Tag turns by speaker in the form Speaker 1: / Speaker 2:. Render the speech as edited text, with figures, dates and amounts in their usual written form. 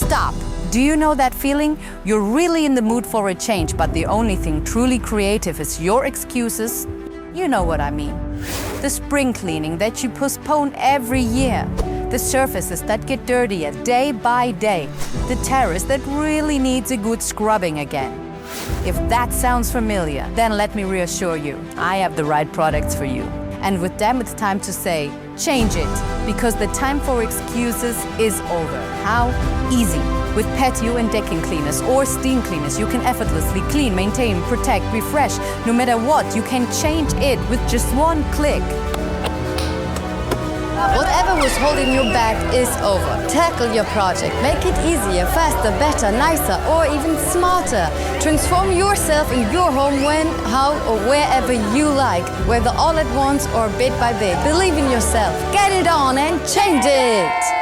Speaker 1: Stop! Do you know that feeling? You're really in the mood for a change, but the only thing truly creative is your excuses. You know what I mean. The spring cleaning that you postpone every year. The surfaces that get dirtier day by day. The terrace that really needs a good scrubbing again. If that sounds familiar, then let me reassure you, I have the right products for you. And with them, it's time to say, change it, because the time for excuses is over. How? Easy. With Patio and Decking cleaners or steam cleaners, you can effortlessly clean, maintain, protect, refresh. No matter what, you can change it with just one click. Whatever was holding you back is over. Tackle your project. Make it easier, faster, better, nicer, or even smarter. Transform yourself in your home when, how, or wherever you like. Whether all at once or bit by bit. Believe in yourself. Get it on and change it!